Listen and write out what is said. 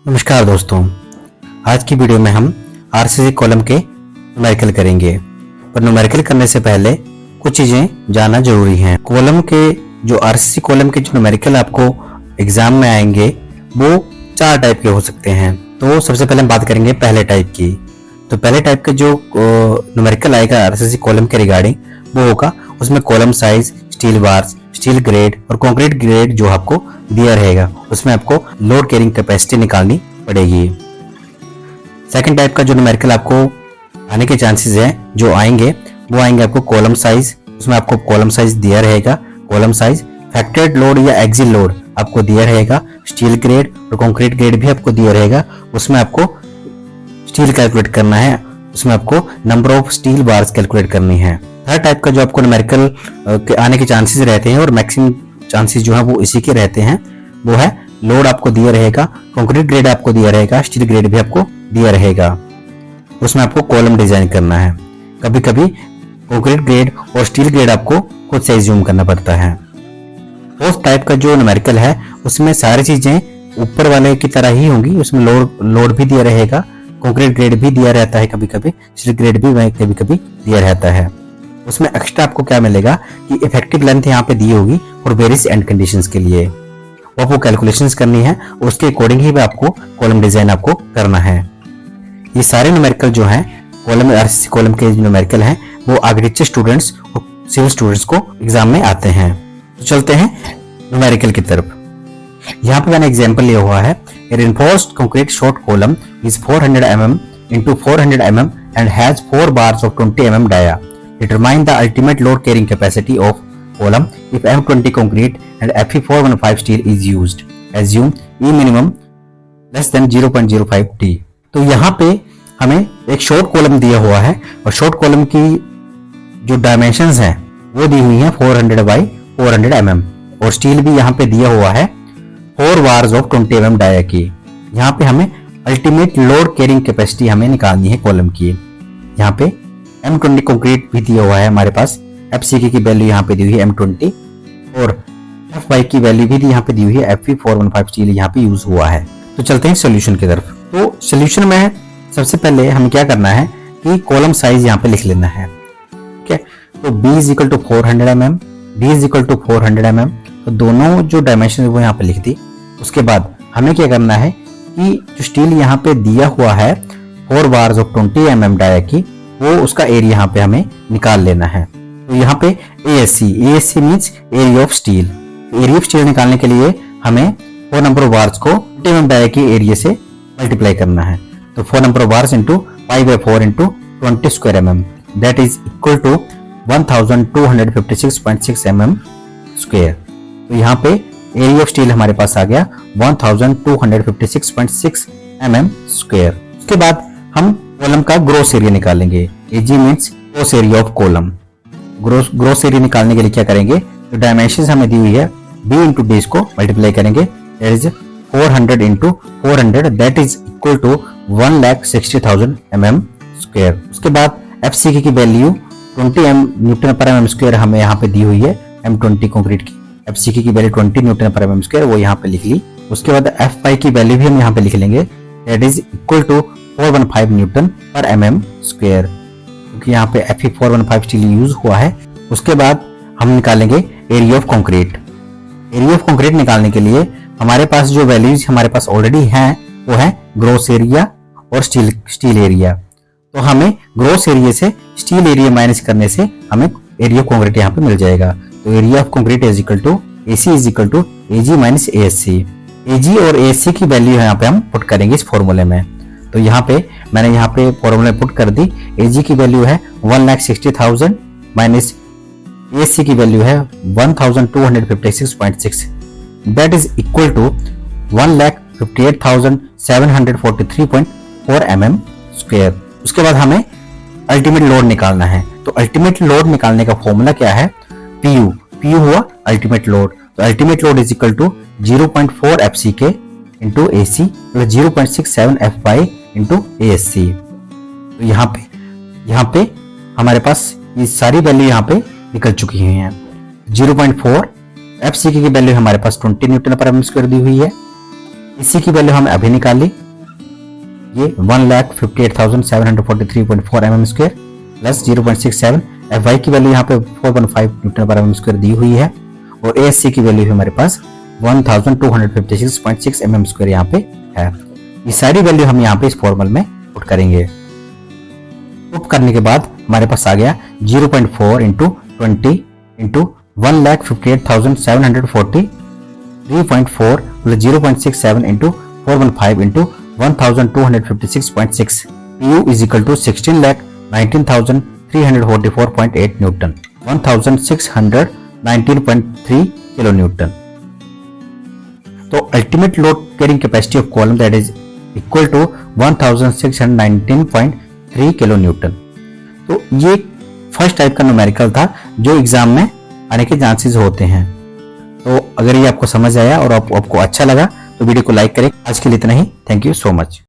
नमस्कार दोस्तों, आज की वीडियो में हम आरसीसी कॉलम के न्यूमेरिकल करेंगे। पर न्यूमेरिकल करने से पहले कुछ चीजें जानना जरूरी हैं। कॉलम के जो आरसीसी कॉलम के जो न्यूमेरिकल आपको एग्जाम में आएंगे वो 4 टाइप के हो सकते हैं। तो सबसे पहले हम बात करेंगे पहले टाइप की। तो पहले टाइप का जो न्यूमेरिकल आएगा आरसीसी कॉलम के रिगार्डिंग वो होगा, उसमें column size, steel bars, steel grade और कंक्रीट ग्रेड जो आपको दिया रहेगा उसमें आपको लोड कैरिंग कैपेसिटी निकालनी पड़ेगी। सेकंड टाइप का जो न्यूमेरिकल आपको आने के चांसेस हैं जो आएंगे वो आएंगे आपको कॉलम साइज, उसमें आपको कॉलम साइज दिया रहेगा, कॉलम साइज, फैक्टर्ड लोड या एक्सिल लोड आपको दिया रहेगा, स्टील ग्रेड और कंक्रीट ग्रेड भी आपको दिया रहेगा, उसमें आपको स्टील कैलकुलेट करना है, उसमें आपको number of steel bars calculate करनी है। थर्ड टाइप का जो आपको न्यूमेरिकल के आने के चांसेस रहते हैं और मैक्सिमम चांसेस जो है वो इसी के रहते हैं वो है लोड आपको दिया रहेगा, कंक्रीट ग्रेड आपको दिया रहेगा, स्टील ग्रेड भी आपको दिया रहेगा, उसमें आपको कॉलम डिजाइन करना है। कभी कभी कंक्रीट ग्रेड और स्टील ग्रेड आपको खुद से एज्यूम करना पड़ता है। फोर्थ टाइप का जो न्यूमेरिकल है उसमें सारी चीजें ऊपर वाले की तरह ही होंगी, उसमें लोड भी दिया रहेगा, कंक्रीट ग्रेड भी दिया रहता है, कभी कभी स्टील ग्रेड भी कभी कभी दिया रहता है। उसमें एक्स्ट्रा आपको क्या मिलेगा कि इफेक्टिव लेंथ यहाँ पे दी होगी और वेरियस एंड कंडीशंस के लिए वो कैलकुलेशंस करनी है, उसके अकॉर्डिंग ही आपको कॉलम डिजाइन आपको करना है। ये सारे न्यूमेरिकल जो हैं कॉलम आरसीसी कॉलम के न्यूमेरिकल हैं वो आर्किटेक्चर स्टूडेंट्स और सिविल स्टूडेंट्स को एग्जाम में आते हैं। तो चलते हैं न्यूमेरिकल की तरफ। यहाँ पे मैंने एग्जाम्पल लिया हुआ है, reinforced concrete short column is 400 mm into 400 mm and has 4 bars of 20 mm dia. Determine the ultimate load carrying capacity of column if M20 concrete and Fe415 steel is used. Assume E minimum less than 0.05 t. तो यहाँ पे हमें एक short column दिया हुआ है और short column की जो डायमेंशंस हैं वो दी हुई है 400 by 400 mm और स्टील भी यहाँ पे दिया हुआ है 4 बार्स ऑफ 20 mm डाया की। यहाँ पे हमें अल्टीमेट लोड कैरिंग कैपेसिटी हमें निकालनी है कॉलम की। यहाँ पे M20 कंक्रीट भी दिया हुआ है हमारे पास, FCK की वैल्यू यहाँ पे दी हुई है M20 और FY की वैल्यू भी यहाँ पे दी हुई है, Fe415 स्टील यहाँ पे यूज हुआ है। तो चलते हैं सॉल्यूशन की तरफ। तो सॉल्यूशन में सबसे पहले हमें क्या करना है कि कॉलम साइज यहाँ पे लिख लेना है। ठीक है, तो B is equal to 400 mm, D is equal to 400 mm, तो दोनों जो डायमेंशन वो यहाँ पे लिख दी। उसके बाद हमें क्या करना है कि जो स्टील यहाँ पे दिया हुआ है 4 बार्स ऑफ 20 mm डाया की वो उसका एरिया यहाँ पे हमें निकाल लेना है। तो यहाँ पे ASC means area of steel. Area of steel निकालने के लिए हमें 4 नंबर ऑफ बार्स को 20 mm डाया की एरिया से मल्टीप्लाई करना है। तो 4 number of bars into 5/4 into 20 square mm that is equal to 1256.6 mm square. तो यहाँ पे एरिया ऑफ स्टील हमारे पास आ गया 1256.6 mm स्क्वायर। उसके बाद हम कॉलम का ग्रोस एरिया निकालेंगे। AG means gross area of column. Gross area निकालने के लिए क्या करेंगे, जो डायमेंशंस हमें दी हुई है B इंटू D को मल्टीप्लाई करेंगे, that is 400 into 400 that is equal to 1,60,000 mm square. उसके बाद FCK की value 20 newton per mm square हमें यहाँ पे दी हुई है, M20 कंक्रीट की FCK की value 20 newton per mm square वो यहाँ पे लिख ली। उसके बाद FY की वैल्यू भी हम यहाँ पे लिख लेंगे, that is equal to 415 newton per mm square, क्योंकि यहाँ पे Fe415 स्टील यूज हुआ है। उसके बाद हम निकालेंगे area of concrete. Area of concrete निकालने के लिए हमारे पास जो वैल्यूज हमारे पास ऑलरेडी हैं वो है ग्रोस एरिया और स्टील एरिया। तो हमें ग्रोस एरिया से स्टील एरिया माइनस करने से हमें एरिया ऑफ कंक्रीट यहाँ पे मिल जाएगा। तो area of concrete is equal to AC is equal to AG minus ASC। AG और ASC की वैल्यू यहाँ पे हम पुट करेंगे इस फॉर्मूले में। तो यहाँ पे मैंने यहाँ पे फॉर्मूले पुट कर दी। AG की वैल्यू है 1,60,000 माइनस ASC की वैल्यू है 1256.6 that is equal to 1,58,743.4 mm square. उसके बाद हमें अल्टीमेट लोड निकालना है। तो अल्टीमेट लोड निकालने का फॉर्मूला क्या है, PU हुआ अल्टीमेट लोड। तो ultimate load is equal to 0.4 FCK into AC plus 0.67 FY into ASC। तो यहाँ पे हमारे पास ये सारी वैल्यू यहाँ पे निकल चुकी हैं। 0.4 FCK की वैल्यू हमारे पास 20 न्यूटन पर mm स्क्वायर दी हुई है इसी की वैल्यू हमने अभी निकाल ली, ये 1,58,743.4 mm² प्लस 0.67। Fy की वैल्यू यहाँ पे 4.5 न्यूटन पर mm² दी हुई है और ASC की वैल्यू हमारे पास 1256.6 mm² यहाँ पे है। ये सारी वैल्यू हम यहाँ पे इस फॉर्मूले में पुट करेंगे। पुट करने के बाद हमारे पास आ गया 0.4 into 20 into 1,58,743.4 plus 0.67 into 415 into 1256.6। PU is equal to 16,19,344.8 newton, 1619.3 kilo newton. तो ultimate load carrying capacity of column that is equal to 1619.3 kilo newton. तो ये फर्स्ट टाइप का न्यूमेरिकल था जो एग्जाम में आने के चांसेस होते हैं। तो अगर ये आपको समझ आया और आपको अच्छा लगा तो वीडियो को लाइक करें। आज के लिए इतना ही। Thank you so much.